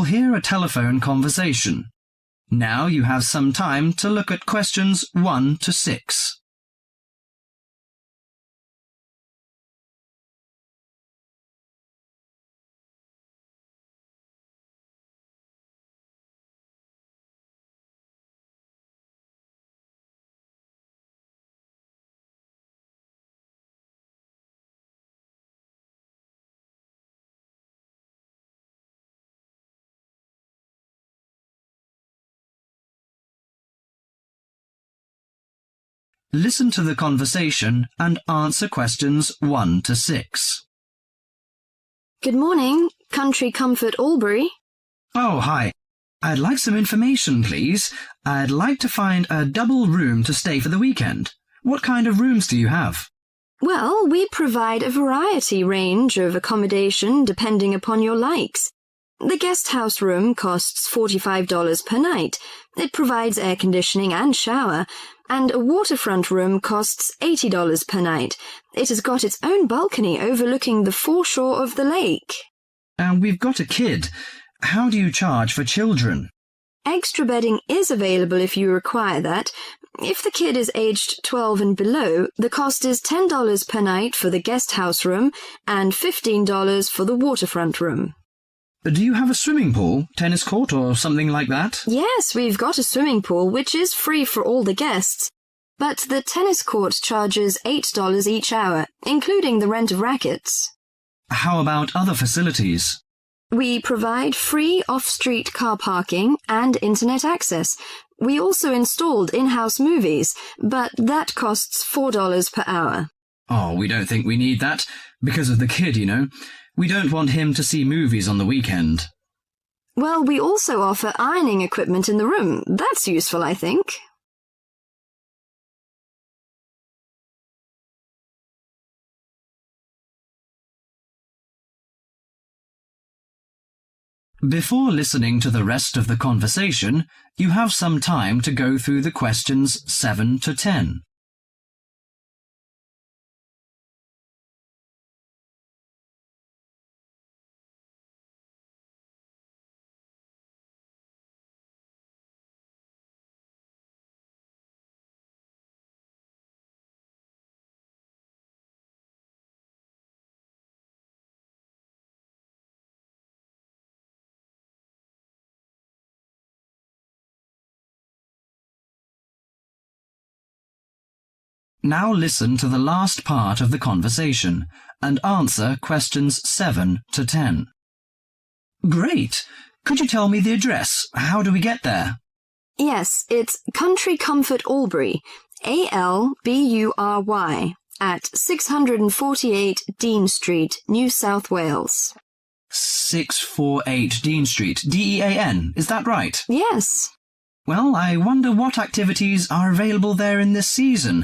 hear a telephone conversation. Now you have some time to look at questions 1 to 6. Listen to the conversation and answer questions 1 to 6. Good morning, Country Comfort Albury. Oh, hi. I'd like some information, please. I'd like to find a double room to stay for the weekend. What kind of rooms do you have? Well, we provide a variety range of accommodation depending upon your likes. The guest house room costs $45 per night. It provides air conditioning and shower, and a waterfront room costs $80 per night. It has got its own balcony overlooking the foreshore of the lake. And we've got a kid. How do you charge for children? Extra bedding is available if you require that. If the kid is aged 12 and below, the cost is $10 per night for the guest house room and $15 for the waterfront room. Do you have a swimming pool, tennis court, or something like that? Yes, we've got a swimming pool, which is free for all the guests. But the tennis court charges $8 each hour, including the rent of rackets. How about other facilities? We provide free off-street car parking and internet access. We also installed in-house movies, but that costs $4 per hour. Oh, we don't think we need that, because of the kid, you know. We don't want him to see movies on the weekend. Well, we also offer ironing equipment in the room. That's useful, I think. Before listening to the rest of the conversation, you have some time to go through the questions 7 to 10. Now listen to the last part of the conversation and answer questions 7 to 10. Great! Could you tell me the address? How do we get there? Yes, it's Country Comfort Albury, Albury, at 648 Dean Street, New South Wales. 648 Dean Street, Dean, is that right? Yes. Well, I wonder what activities are available there in this season.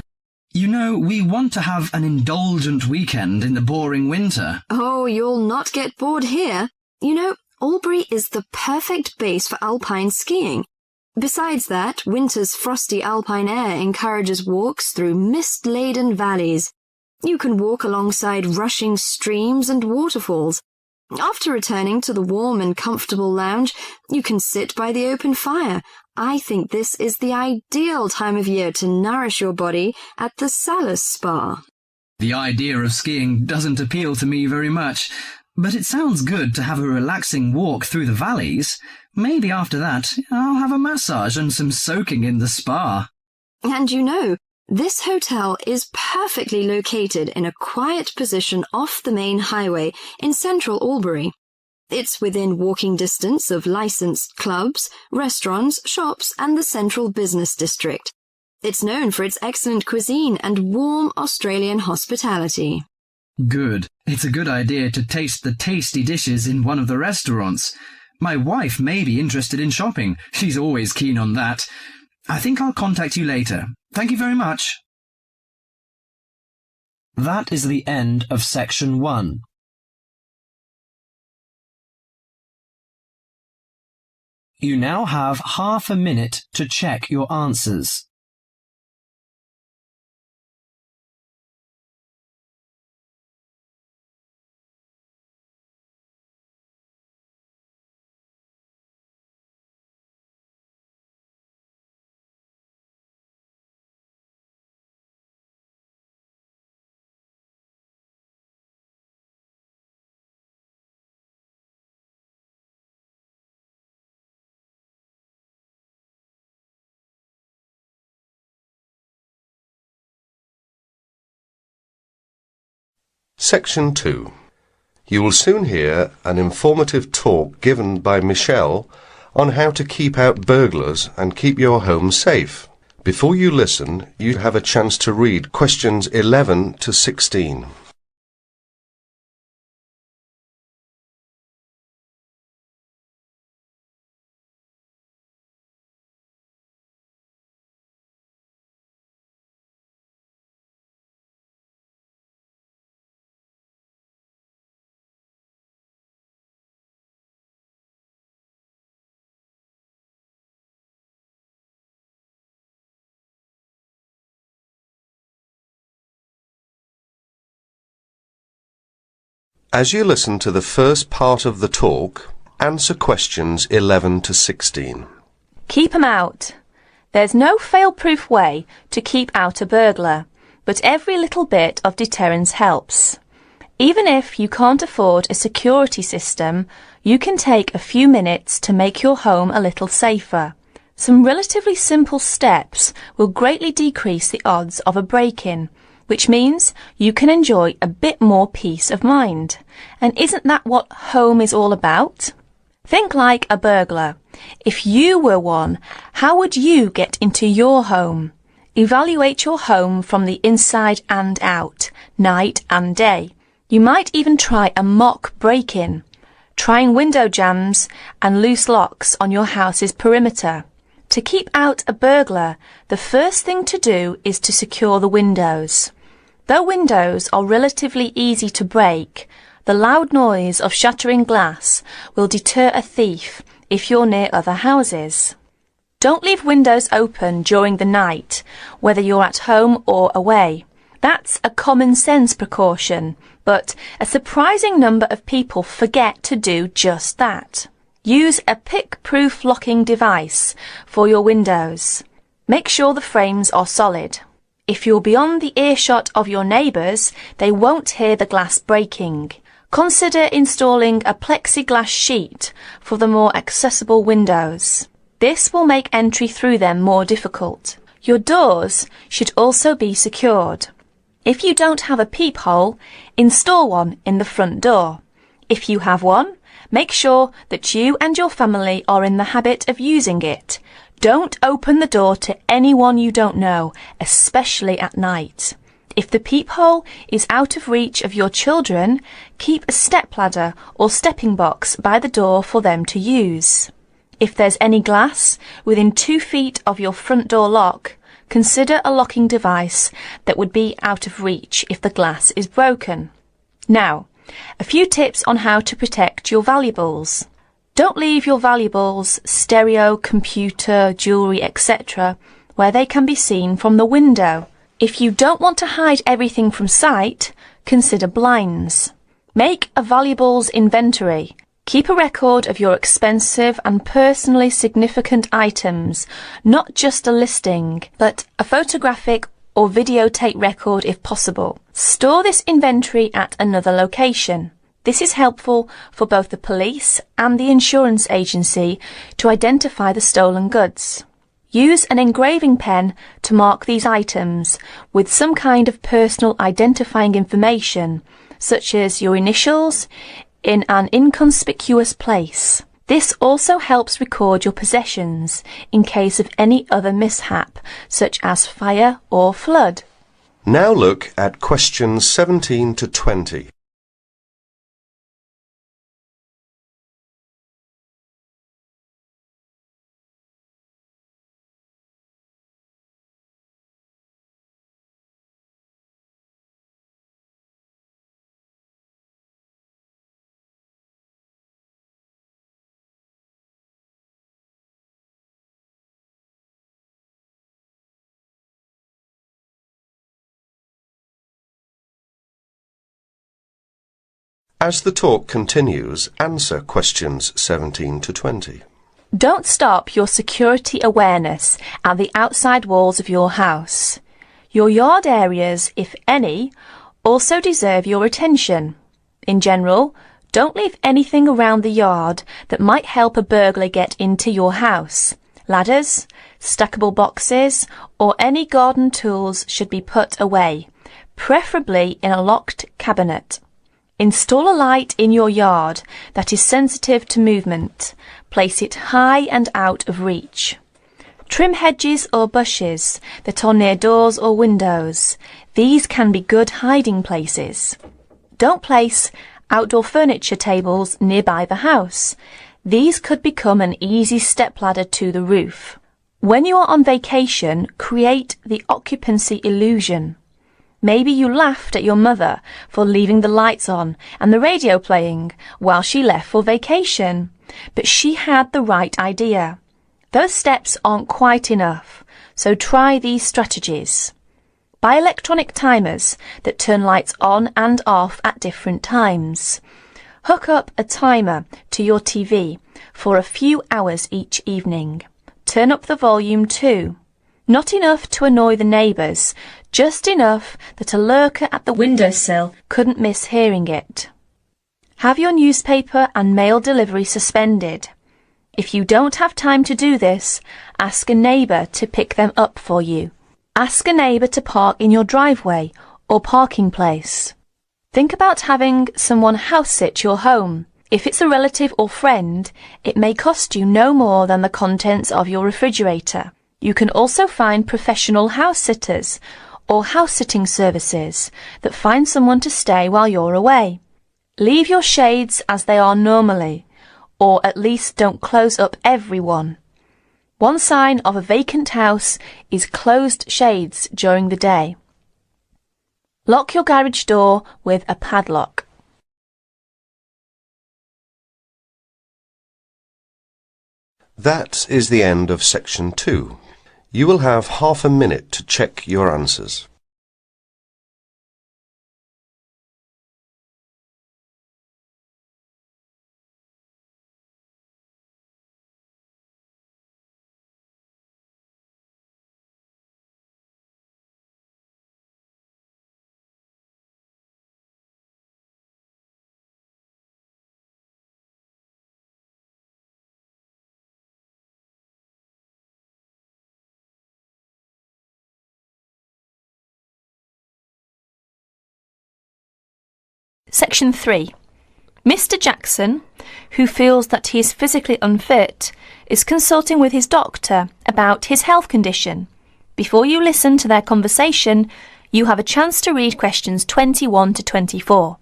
You know, we want to have an indulgent weekend in the boring winter. Oh, you'll not get bored here. You know, Albury is the perfect base for alpine skiing. Besides that, winter's frosty alpine air encourages walks through mist-laden valleys. You can walk alongside rushing streams and waterfalls. After returning to the warm and comfortable lounge, you can sit by the open fire. I think this is the ideal time of year to nourish your body at the Salus Spa. The idea of skiing doesn't appeal to me very much, but it sounds good to have a relaxing walk through the valleys. Maybe after that, I'll have a massage and some soaking in the spa. And you know, this hotel is perfectly located in a quiet position off the main highway in central Albury. It's within walking distance of licensed clubs, restaurants, shops, and the central business district. It's known for its excellent cuisine and warm Australian hospitality. Good. It's a good idea to taste the tasty dishes in one of the restaurants. My wife may be interested in shopping. She's always keen on that. I think I'll contact you later. Thank you very much. That is the end of section 1. You now have half a minute to check your answers. Section 2. You will soon hear an informative talk given by Michelle on how to keep out burglars and keep your home safe. Before you listen, you have a chance to read questions 11 to 16. As you listen to the first part of the talk, answer questions 11 to 16. Keep 'em out. There's no fail-proof way to keep out a burglar, but every little bit of deterrence helps. Even if you can't afford a security system, you can take a few minutes to make your home a little safer. Some relatively simple steps will greatly decrease the odds of a break-in, which means you can enjoy a bit more peace of mind. And isn't that what home is all about? Think like a burglar. If you were one, how would you get into your home? Evaluate your home from the inside and out, night and day. You might even try a mock break-in, trying window jams and loose locks on your house's perimeter. To keep out a burglar, the first thing to do is to secure the windows. Though windows are relatively easy to break, the loud noise of shattering glass will deter a thief if you're near other houses. Don't leave windows open during the night, whether you're at home or away. That's a common sense precaution, but a surprising number of people forget to do just that. Use a pick-proof locking device for your windows. Make sure the frames are solid. If you're beyond the earshot of your neighbours, they won't hear the glass breaking. Consider installing a plexiglass sheet for the more accessible windows. This will make entry through them more difficult. Your doors should also be secured. If you don't have a peephole, install one in the front door. If you have one, make sure that you and your family are in the habit of using it. Don't open the door to anyone you don't know, especially at night. If the peephole is out of reach of your children, keep a stepladder or stepping box by the door for them to use. If there's any glass within 2 feet of your front door lock, consider a locking device that would be out of reach if the glass is broken. Now, a few tips on how to protect your valuables. Don't leave your valuables, stereo, computer, jewellery, etc., where they can be seen from the window. If you don't want to hide everything from sight, consider blinds. Make a valuables inventory. Keep a record of your expensive and personally significant items, not just a listing, but a photographic or videotape record if possible. Store this inventory at another location. This is helpful for both the police and the insurance agency to identify the stolen goods. Use an engraving pen to mark these items with some kind of personal identifying information, such as your initials, in an inconspicuous place. This also helps record your possessions in case of any other mishap, such as fire or flood. Now look at questions 17 to 20. As the talk continues, answer questions 17 to 20. Don't stop your security awareness at the outside walls of your house. Your yard areas, if any, also deserve your attention. In general, don't leave anything around the yard that might help a burglar get into your house. Ladders, stackable boxes, or any garden tools should be put away. preferably in a locked cabinet. Install a light in your yard that is sensitive to movement. Place it high and out of reach. Trim hedges or bushes that are near doors or windows. These can be good hiding places. Don't place outdoor furniture tables nearby the house. These could become an easy stepladder to the roof. When you are on vacation, create the occupancy illusion. Maybe you laughed at your mother for leaving the lights on and the radio playing while she left for vacation, but she had the right idea. Those steps aren't quite enough, so try these strategies. Buy electronic timers that turn lights on and off at different times. Hook up a timer to your TV for a few hours each evening. Turn up the volume too. Not enough to annoy the neighbours, just enough that a lurker at the windowsill couldn't miss hearing it. Have your newspaper and mail delivery suspended. If you don't have time to do this, ask a neighbour to pick them up for you. Ask a neighbour to park in your driveway or parking place. Think about having someone house sit your home. If it's a relative or friend, it may cost you no more than the contents of your refrigerator. You can also find professional house sitters or house sitting services that find someone to stay while you're away. Leave your shades as they are normally, or at least don't close up every one. One sign of a vacant house is closed shades during the day. Lock your garage door with a padlock. That is the end of section 2. You will have half a minute to check your answers. Section 3. Mr. Jackson, who feels that he is physically unfit, is consulting with his doctor about his health condition. Before you listen to their conversation, you have a chance to read questions 21 to 24.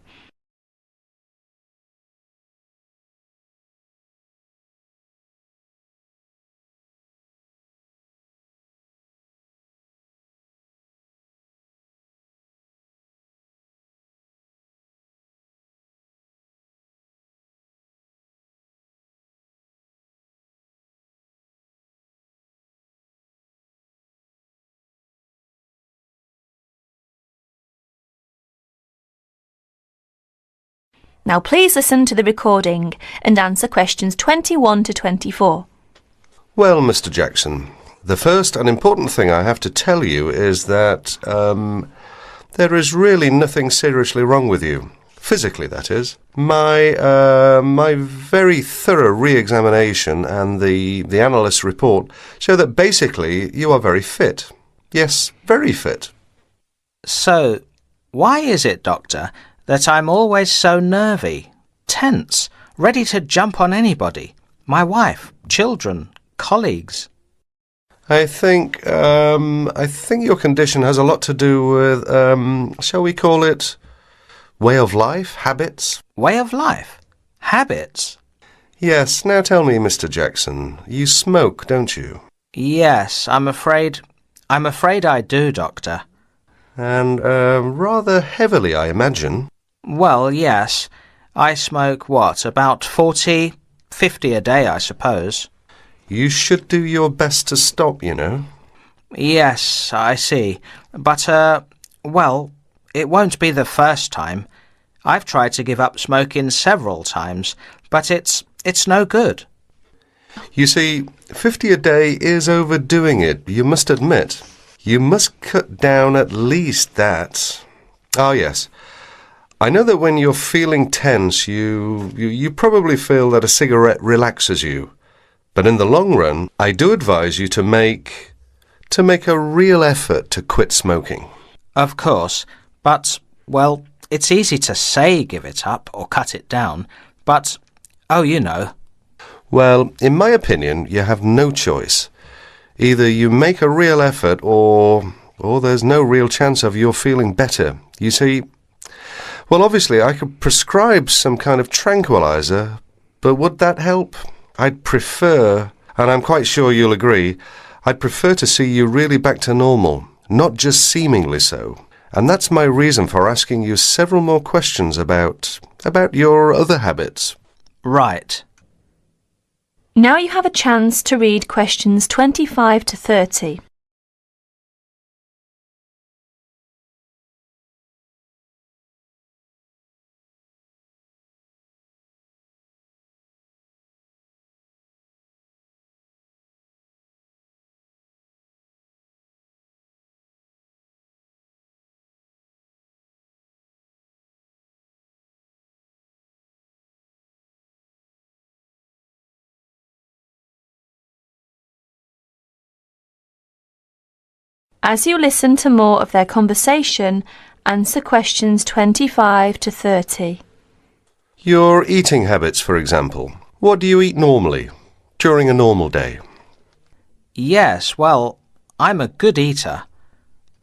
Now please listen to the recording and answer questions 21 to 24. Well, Mr. Jackson, the first and important thing I have to tell you is that there is really nothing seriously wrong with you. Physically, that is. My very thorough re-examination and the analyst's report show that basically you are very fit. Yes, very fit. So, why is it, Doctor, that I'm always so nervy, tense, ready to jump on anybody? My wife, children, colleagues. I think your condition has a lot to do with, shall we call it, way of life, habits? Way of life? Habits? Yes, now tell me, Mr. Jackson, you smoke, don't you? Yes, I'm afraid I do, Doctor. And rather heavily, I imagine. Well, yes. I smoke, about 40, 50 a day, I suppose. You should do your best to stop, you know. Yes, I see. But, it won't be the first time. I've tried to give up smoking several times, but it's no good. You see, 50 a day is overdoing it, you must admit. You must cut down at least that. Ah, yes. I know that when you're feeling tense, you probably feel that a cigarette relaxes you. But in the long run, I do advise you to make a real effort to quit smoking. Of course, But, well, it's easy to say give it up or cut it down, but, oh, you know. Well, in my opinion, you have no choice. Either you make a real effort or there's no real chance of your feeling better. You see, well, obviously I could prescribe some kind of tranquilizer, but would that help? I'd prefer, and I'm quite sure you'll agree, I'd prefer to see you really back to normal, not just seemingly so. And that's my reason for asking you several more questions about your other habits. Right. Now you have a chance to read questions 25 to 30. As you listen to more of their conversation, answer questions 25 to 30. Your eating habits, for example. What do you eat normally, during a normal day? Yes, well, I'm a good eater.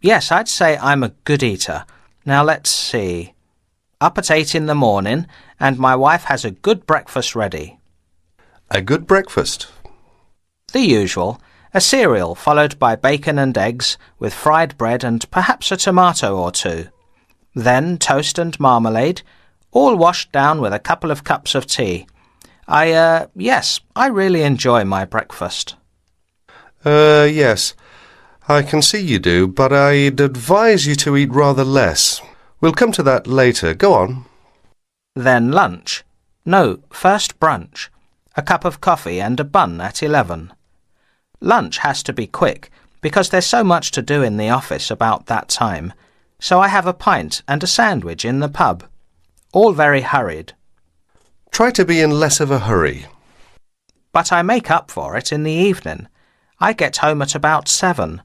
Yes, I'd say I'm a good eater. Now let's see. Up at 8 in the morning, and my wife has a good breakfast ready. A good breakfast. The usual. A cereal followed by bacon and eggs with fried bread and perhaps a tomato or two. Then toast and marmalade, all washed down with a couple of cups of tea. Yes, I really enjoy my breakfast. Yes, I can see you do, but I'd advise you to eat rather less. We'll come to that later. Go on. Then lunch. No, first brunch. A cup of coffee and a bun at 11. Lunch has to be quick, because there's so much to do in the office about that time, so I have a pint and a sandwich in the pub. All very hurried. Try to be in less of a hurry. But I make up for it in the evening. I get home at about 7.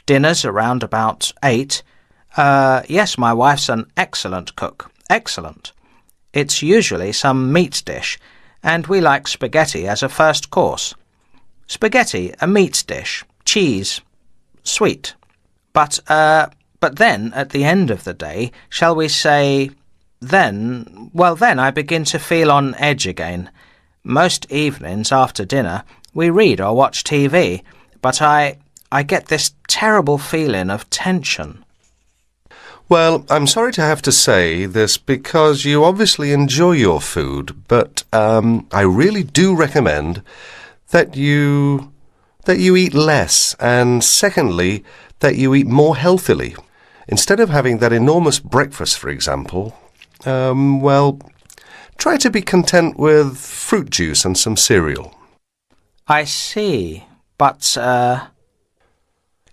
Dinner's around about 8. Yes, my wife's an excellent cook. Excellent. It's usually some meat dish, and we like spaghetti as a first course. Spaghetti, a meat dish, cheese, sweet. But then, at the end of the day, shall we say, then I begin to feel on edge again. Most evenings after dinner, we read or watch TV, but I get this terrible feeling of tension. Well, I'm sorry to have to say this because you obviously enjoy your food, but I really do recommend that you eat less, and secondly, that you eat more healthily. Instead of having that enormous breakfast, for example, try to be content with fruit juice and some cereal. I see, but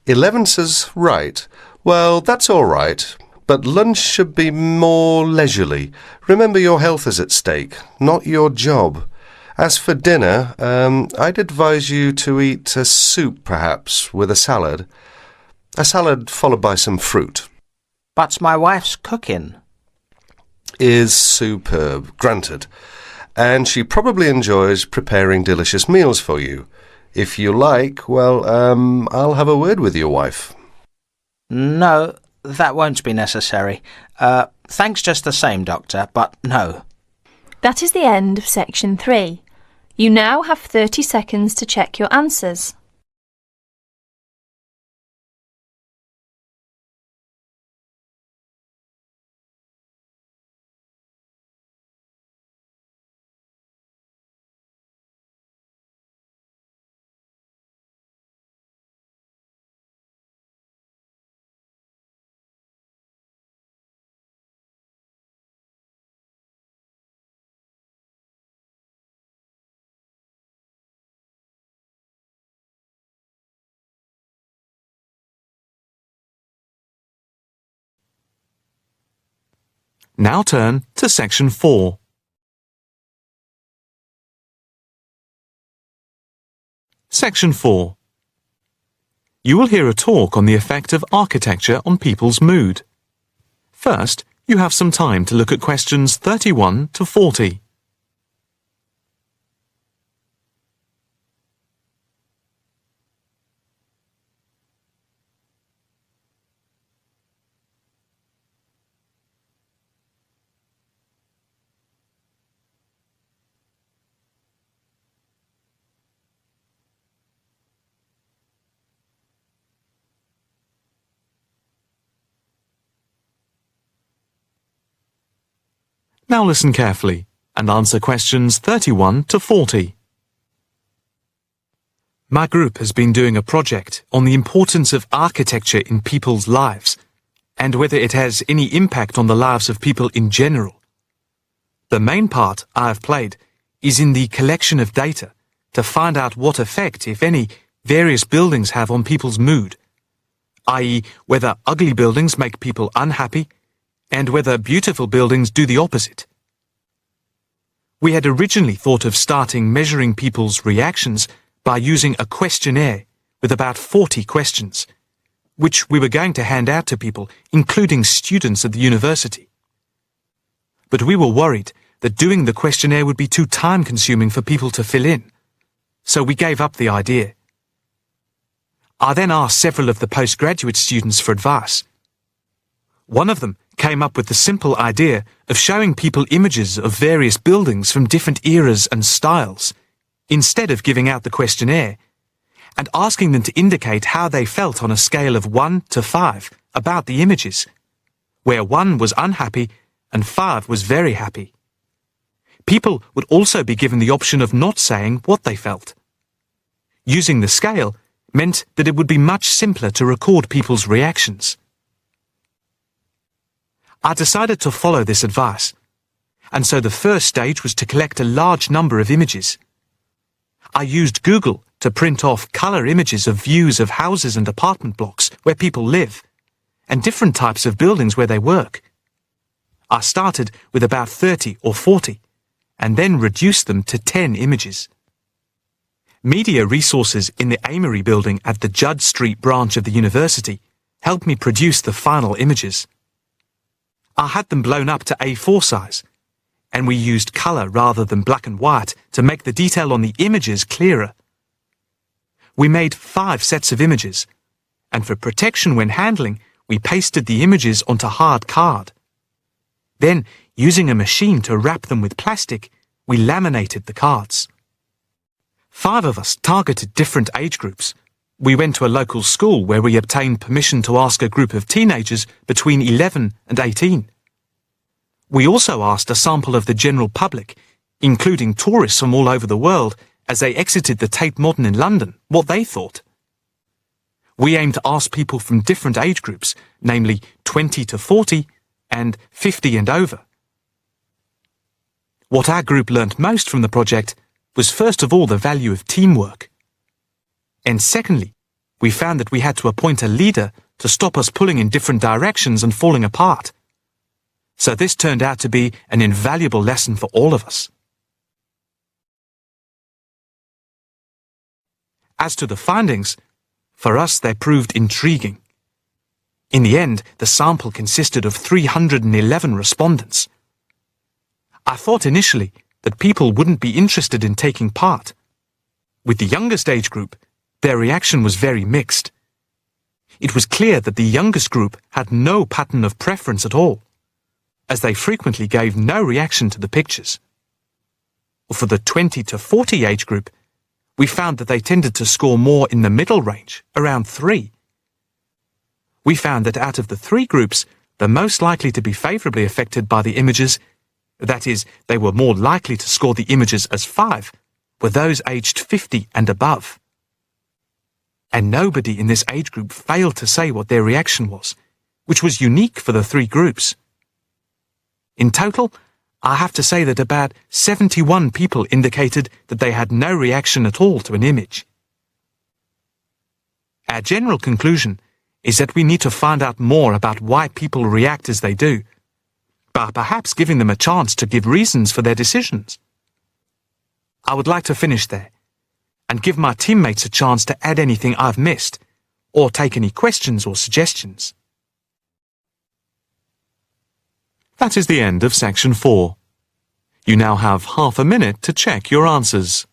11 says right. Well, that's all right, but lunch should be more leisurely. Remember, your health is at stake, not your job. As for dinner, I'd advise you to eat a soup, perhaps, with a salad. A salad followed by some fruit. But my wife's cooking is superb, granted. And she probably enjoys preparing delicious meals for you. If you like, I'll have a word with your wife. No, that won't be necessary. Thanks just the same, Doctor, but no. That is the end of section 3. You now have 30 seconds to check your answers. Now turn to section 4. Section 4. You will hear a talk on the effect of architecture on people's mood. First, you have some time to look at questions 31 to 40. Now listen carefully and answer questions 31 to 40. My group has been doing a project on the importance of architecture in people's lives and whether it has any impact on the lives of people in general. The main part I have played is in the collection of data to find out what effect, if any, various buildings have on people's mood, i.e., whether ugly buildings make people unhappy and whether beautiful buildings do the opposite. We had originally thought of starting measuring people's reactions by using a questionnaire with about 40 questions, which we were going to hand out to people, including students at the university. But we were worried that doing the questionnaire would be too time-consuming for people to fill in, so we gave up the idea. I then asked several of the postgraduate students for advice. One of them came up with the simple idea of showing people images of various buildings from different eras and styles, instead of giving out the questionnaire, and asking them to indicate how they felt on a scale of 1 to 5 about the images, where 1 was unhappy and 5 was very happy. People would also be given the option of not saying what they felt. Using the scale meant that it would be much simpler to record people's reactions. I decided to follow this advice, and so the first stage was to collect a large number of images. I used Google to print off colour images of views of houses and apartment blocks where people live, and different types of buildings where they work. I started with about 30 or 40, and then reduced them to 10 images. Media resources in the Amory building at the Judd Street branch of the university helped me produce the final images. I had them blown up to A4 size, and we used colour rather than black and white to make the detail on the images clearer. We made 5 sets of images, and for protection when handling, we pasted the images onto hard card. Then, using a machine to wrap them with plastic, we laminated the cards. 5 of us targeted different age groups. We went to a local school where we obtained permission to ask a group of teenagers between 11 and 18. We also asked a sample of the general public, including tourists from all over the world, as they exited the Tate Modern in London, what they thought. We aimed to ask people from different age groups, namely 20 to 40 and 50 and over. What our group learnt most from the project was first of all the value of teamwork. And secondly, we found that we had to appoint a leader to stop us pulling in different directions and falling apart. So this turned out to be an invaluable lesson for all of us. As to the findings, for us they proved intriguing. In the end, the sample consisted of 311 respondents. I thought initially that people wouldn't be interested in taking part. With the youngest age group, their reaction was very mixed. It was clear that the youngest group had no pattern of preference at all, as they frequently gave no reaction to the pictures. For the 20 to 40 age group, we found that they tended to score more in the middle range, around 3. We found that out of the 3 groups, the most likely to be favourably affected by the images, that is, they were more likely to score the images as 5, were those aged 50 and above. And nobody in this age group failed to say what their reaction was, which was unique for the 3 groups. In total, I have to say that about 71 people indicated that they had no reaction at all to an image. Our general conclusion is that we need to find out more about why people react as they do, by perhaps giving them a chance to give reasons for their decisions. I would like to finish there, and give my teammates a chance to add anything I've missed, or take any questions or suggestions. That is the end of section 4. You now have half a minute to check your answers.